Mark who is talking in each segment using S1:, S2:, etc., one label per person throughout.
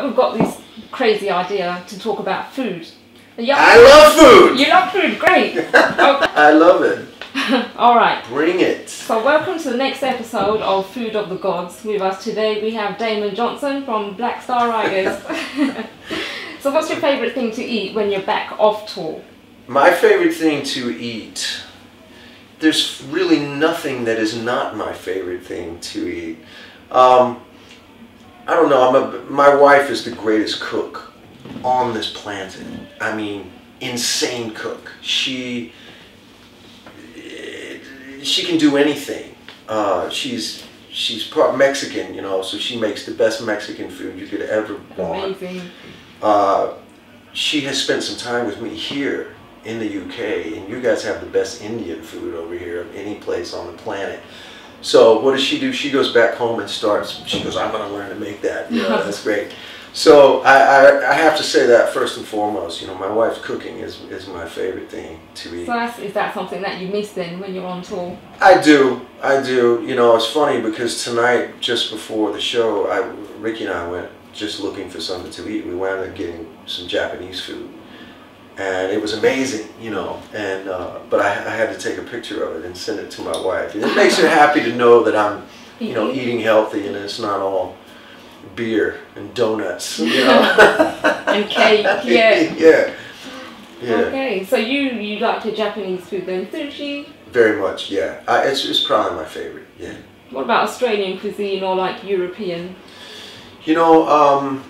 S1: We've got this crazy idea to talk about food.
S2: I love food!
S1: You love food, great! Okay.
S2: I love it.
S1: Alright.
S2: Bring it.
S1: So welcome to the next episode of Food of the Gods. With us today we have Damon Johnson from Black Star Riders. So what's your favourite thing to eat when you're back off tour?
S2: My favorite thing to eat, there's really nothing that is not my favorite thing to eat. I don't know, my wife is the greatest cook on this planet. I mean, insane cook. She can do anything. She's part Mexican, you know, so she makes the best Mexican food you could ever want.
S1: Amazing.
S2: She has spent some time with me here in the UK, and you guys have the best Indian food over here of any place on the planet. So what does she do? She goes back home and she goes, I'm going to learn to make that. You know, that's great. So I have to say that first and foremost, you know, my wife's cooking is my favorite thing to eat.
S1: So is that something that you miss then when you're on tour?
S2: I do. You know, it's funny because tonight, just before the show, Ricky and I went just looking for something to eat. We wound up getting some Japanese food. And it was amazing, you know, and but I had to take a picture of it and send it to my wife. And it makes her happy to know that I'm, you know, eating healthy and it's not all beer and donuts, you know.
S1: And cake, yeah.
S2: Yeah.
S1: Okay, so you like your Japanese food then? Sushi?
S2: Very much, yeah. It's probably my favorite, yeah.
S1: What about Australian cuisine or like European?
S2: You know,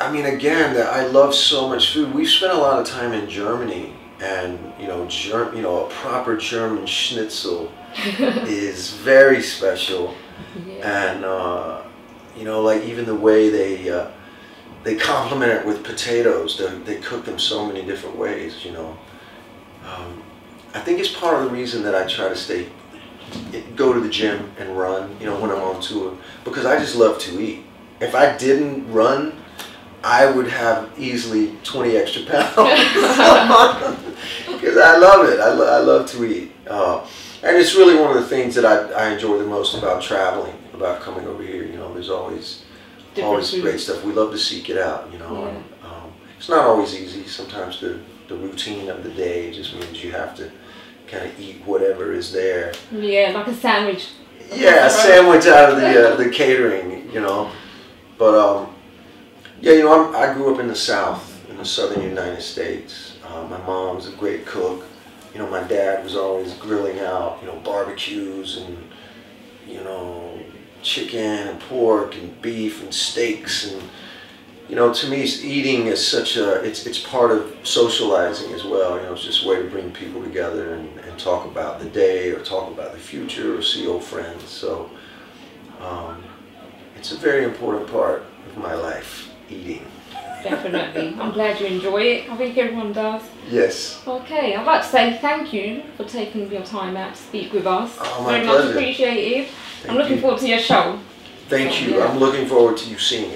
S2: I mean, again, I love so much food. We've spent a lot of time in Germany, and you know, a proper German schnitzel is very special. Yeah. And you know, like even the way they complement it with potatoes. They cook them so many different ways. You know, I think it's part of the reason that I try to go to the gym and run. You know, when I'm on tour, because I just love to eat. If I didn't run, I would have easily 20 extra pounds because I love it. I love to eat, and it's really one of the things that I enjoy the most about traveling, about coming over here. You know, there's always great stuff. We love to seek it out. You know, yeah. It's not always easy. Sometimes the routine of the day just means you have to kind of eat whatever is there.
S1: Yeah, like a sandwich.
S2: Yeah, a sandwich out of the catering. You know, but. Yeah, you know, I grew up in the South, in the southern United States. My mom's a great cook. You know, my dad was always grilling out, you know, barbecues and, you know, chicken and pork and beef and steaks. And, you know, to me, eating is such it's part of socializing as well. You know, it's just a way to bring people together and talk about the day or talk about the future or see old friends. So it's a very important part of my life. Eating.
S1: Definitely. I'm glad you enjoy it. I think everyone does.
S2: Yes.
S1: Okay, I'd like to say thank you for taking your time out to speak with us.
S2: Oh, my
S1: Very
S2: pleasure.
S1: much appreciated. I'm looking forward to your show.
S2: Thank you. I'm looking forward to you seeing it.